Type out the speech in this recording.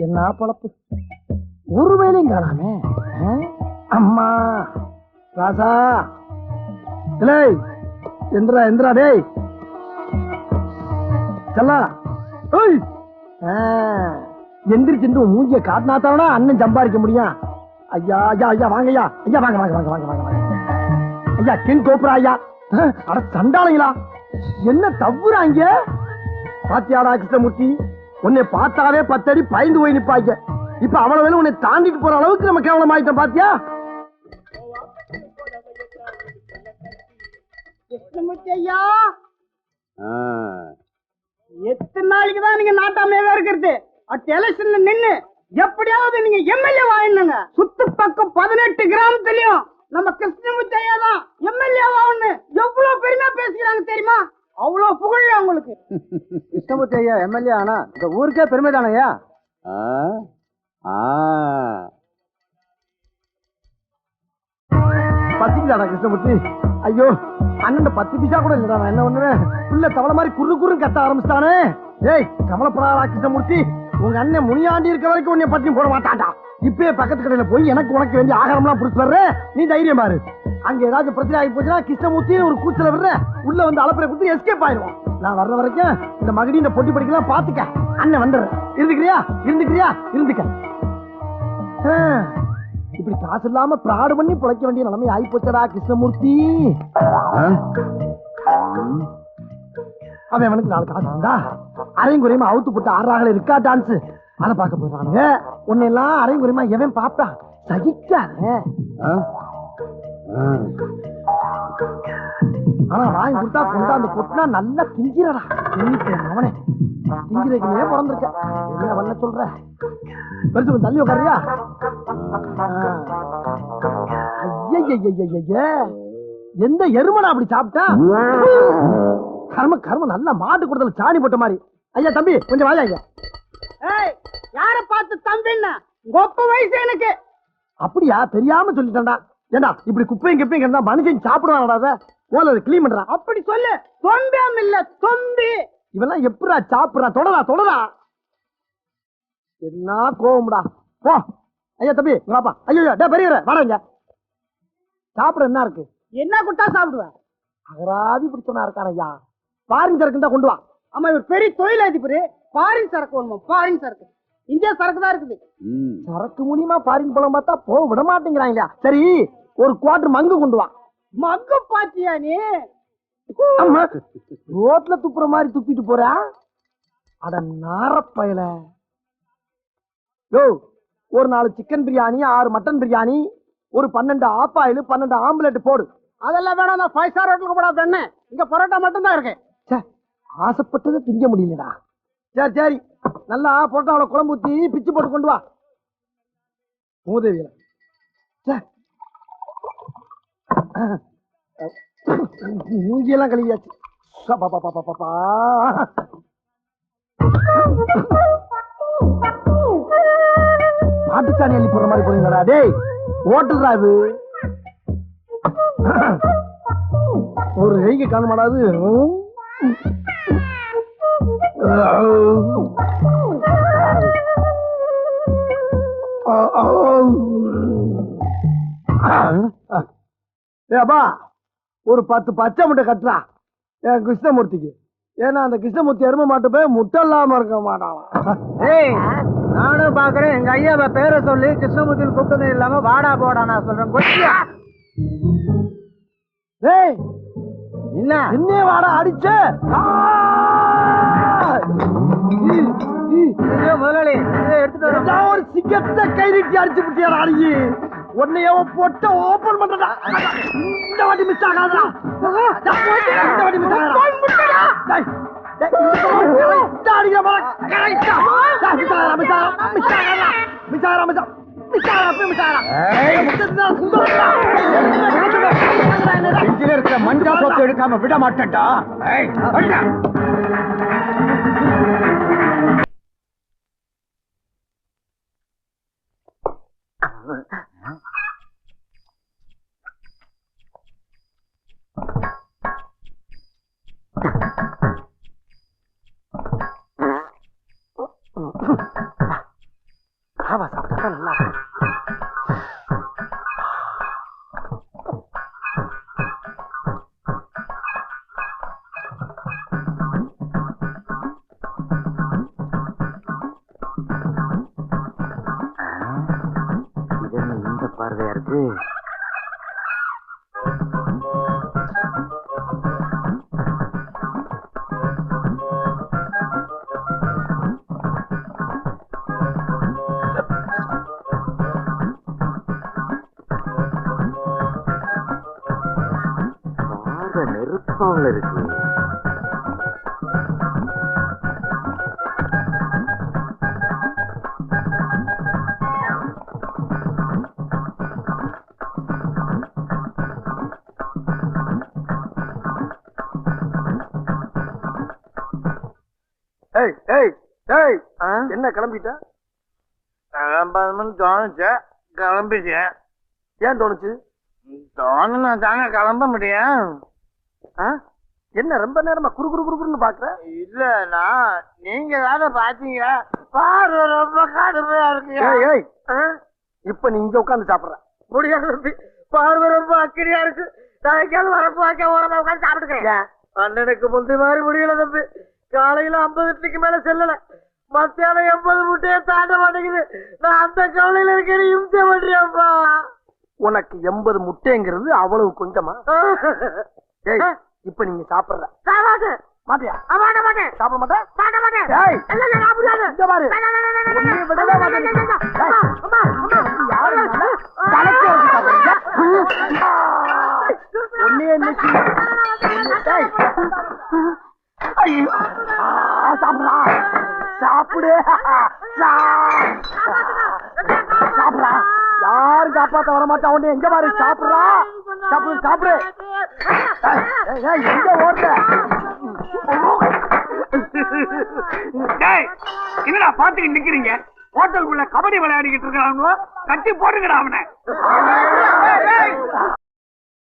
என்ன பொழப்பு, ஒரு வேலையும் காணாமே. அம்மா ராசா, எந்திரா எந்திரா டேய் செல்லா. எந்திரிச்சு மூஞ்சிய காட்டினாத்தானா அண்ணன் சம்பாதிக்க முடியும். ஐயா ஐயா ஐயா வாங்க ஐயா, ஐயா வாங்க வாங்க வாங்க வாங்க வாங்க வாங்க ஐயா, கிங் கோப்ரா ஐயா. அட சண்டாளைங்களா, என்ன தவ்வுறாங்க பாத்தியாடா கிருஷ்ணமூர்த்தி, உன்னை பார்த்தாவே 10 அடி பயந்து போய் நிப்பாங்க. இப்ப அவ்வளவு வேலை உன்னை தாண்டிட்டு போற அளவுக்கு நம்ம கேவலம் ஆயிட்டோம் பாத்தியா. கிருஷ்ணமூர்த்தி ஐயா, எத்தனை நாளைக்கு தான் நீங்க நாட்டாமையாவே இருக்கிறது? அடுத்த எலெக்ஷன்ல நின்னு எப்படியாவது நீங்க எம்எல்ஏ வாங்கினுங்க. சுத்து பக்கம் 18 கிராமத்திலயும் நம்ம கிருஷ்ணமூர்த்தி ஐயா தான் எம்எல்ஏ ஆகணும். எவ்வளவு பெருமையா பேசுகிறாங்க தெரியுமா? அவ்வளவு புகழ் உங்களுக்கு. கிருஷ்ணமூர்த்தி ஐயா எம்எல்ஏ ஆனா இந்த ஊருக்கே பெருமை தானே ஐயா. பத்திக்கிட்டாடா கிருஷ்ணமூர்த்தி. ஐயோ அண்ணன் 10 பைசா கூட இல்லடா. நான் என்ன பண்ணுவேன், புள்ள தவளை மாதிரி குறு குறுன்னு கத்த ஆரம்பிச்சிட்டானே. ஏய் கவலைப்படாதா கிருஷ்ணமூர்த்தி, உங்க அண்ணன் முனியாண்டி இருக்க வரைக்கும் உன்னை பத்தி போட மாட்டான்டா. இப்பயே பக்கத்து கடையில போய் எனக்கு உனக்கு வேண்டிய ஆகாரம்லாம் புடிச்சு வர்ற, நீ தைரியம் பாரு. அங்க ஏதாச்சும் பிரச்சனை ஆகி போச்சுன்னா கிருஷ்ணமூர்த்தி ஒரு கூச்சல விடுற, உள்ள வந்து அலப்பறை கொடுத்து எஸ்கேப் ஆயிடுவோம். நான் வர்ற வரைக்கும் இந்த மகடி இந்த பொட்டி படிக்கலாம் பாத்துக்க. அண்ணன் வந்துடுறேன். இருந்துக்கிறியா இருந்துக்கிறியா இருந்துக்க. இப்படி காசு இல்லாம பிராடு பண்ணி பிழைக்க வேண்டிய நிலைமை ஆகி போச்சடா கிருஷ்ணமூர்த்தி. அவன் அவனுக்கு 4 காசு இருந்தா அரையும் குறையுமா அவுத்து போட்டு ஆறாங்களே இருக்கா டான்ஸ், அதை பார்க்க போறானுங்க. உன்னை எல்லாம் அரையும் குறையுமா எவன் பாப்பான், சகிக்காத. ஆனா வாங்கி கொடுத்தா கொண்டாந்து கொட்டினா நல்லா திங்கிறடா. அவனே திங்கிறதுக்குனே பிறந்திருக்க, என்ன பண்ண சொல்ற? பெருசு தள்ளி உட்காரியா? எந்த எருமனா அப்படி சாப்பிட்டா? கர்ம கர்ம நல்லா மாட்டு கொடுத்தல சாணி போட்ட மாதிரி. ஐயா தம்பி கொஞ்சம் வாயா ஐயா. யார பார்த்து தம்பின்னா கொப்ப வயசு எனக்கு. அப்படியா, தெரியாம சொல்லிட்டேன்டா. ஏண்டா இப்படி குப்பையும் கிப்பையும் கிடந்தா மனுஷன் சாப்பிடுவானடா. ஓல கிளீன் பண்றா. அப்படி சொல்லு. தொம்பியாம் இல்ல தொம்பி. இவெல்லாம் எப்படா சாப்பிடுறா? தொடரா தொடரா. என்ன கோவம்டா. போ ஐயா தம்பி வாப்பா. ஐயோ டே பெரிய வாடங்க. சாப்பிட என்ன இருக்கு? என்ன குட்டா சாப்பிடுவேன்? அகராதி பிடிச்சவனா இருக்கான ஐயா. பாரின் சரக்கு தான் கொண்டு வா. ஆமா இவர் பெரிய தொழிலதிபர். பாரின் சரக்கு வேணுமா? பாரின் சரக்கு இந்தியா சரக்கு தான் இருக்குது. சரக்கு மூலியமா பாரின் பழம் பார்த்தா போக விட மாட்டேங்கிறாங்க. சரி ஒரு குவார்டர் மங்கு கொண்டு வா. மங்கு பாத்தியா நீ? ரோட்ல துப்புற மாதிரி துப்பிட்டு போற. அட நாரப்பயல. யோ ஒரு 4 சிக்கன் பிரியாணி, 6 மட்டன் பிரியாணி, ஒரு 12 ஆஃப் ஆயில், 12 ஆம்லெட் போடு. அதெல்லாம் வேணாம். நான் 5 ஸ்டார் ஹோட்டலுக்கு போடா பெண்ணே. இங்க பரோட்டா மட்டும் தான் இருக்கு. ஆசைப்பட்டதை திங்க முடியலடா. சரி சரி நல்லா பரோட்டாவோட குழம்பு ஊத்தி பிச்சு போட்டு கொண்டு வா. மூதேவியில மூஞ்சியெல்லாம் கழுவியாச்சு. மாட்டுச்சாணி அள்ளி போற மாதிரி போறீங்களா? டேய் ஓட்டுறா இது. ஒரு கைக்கு காண மாட்டாது. ஏப்பா ஒரு 10 பச்சை முட்டை கட்டுறா என் கிருஷ்ணமூர்த்திக்கு. ஏன்னா அந்த கிருஷ்ணமூர்த்தி எரும மாட்டு போய் முட்டை இல்லாம இருக்க மாட்டான். ஏய் நானும் பாக்குறேன். எங்க ஐயாவை பேரை சொல்லி கிருஷ்ணமூர்த்தியில் கூப்பிட்டது இல்லாம வாடா போடா நான் சொல்றேன். ஏய் என்ன என்ன வாடா அடிச்ச? முதலாளி எடுத்துட்டு ஒரு சிங்கத்தை கை நீட்டி அடிச்சு விட்டியா? அடிச்சு உன்னைய பொட்ட ஓபன் பண்றதா. இந்த வாட்டி மிஸ் ஆகாதா? இந்த வாட்டி மிஸ் ஆகாதா? மஞ்சா சொத்து எடுக்காம விட மாட்டேன்டா. பாவா சாப்பிட்டா நல்லா இது இந்த பார்வையா இருக்கு. நெருப்பாவில் இருக்கு. என்ன கிளம்பிட்ட? கிளம்பணும்னு தோணுச்சு, கிளம்பிட்டேன். ஏன் தோணுச்சு? தோணுனா தாங்க கிளம்ப முடியும். என்ன ரொம்ப நேரமா குறு குறு குறுன்னு பாக்குற? இல்லனா நீங்க தானே பாத்தீங்க, பார்வை ரொம்ப கடுமையா இருக்கு. இப்ப நீ இங்க உட்காந்து சாப்பிடுற முடியாது, பார்வை ரொம்ப அக்கடியா இருக்கு. நான் எங்கேயாவது வரப்பு வாக்க ஓரமா உட்காந்து சாப்பிட்டுக்கிறேன். அண்ணனுக்கு முந்தி மாதிரி முடியல தம்பி. காலையில 50 இட்லிக்கு மேல செல்லல, மத்தியானம் 80 முட்டையை தாண்ட மாட்டேங்குது. நான் அந்த கவலையில இருக்கேன், இம்சை பண்றியாப்பா. உனக்கு 80 முட்டைங்கிறது அவ்வளவு கொஞ்சமா? இப்ப நீங்க சாப்பிடுற மாட்டியா? சாப்பிட மாட்டேன். சாப்பிடு சாப்பிடா. யாரும் காப்பாத்த வர மாட்டா. உடனே எங்க பாரு சாப்பிடுறா. சாப்பிடு சாப்பிடு. எங்க ஓடுற? என்னடா பாத்துக்கிட்டு நிக்கிறீங்க? ஹோட்டலுக்குள்ள கபடி விளையாடிக்கிட்டு இருக்கானுவோ, கட்டி போடுங்கடா அவனை.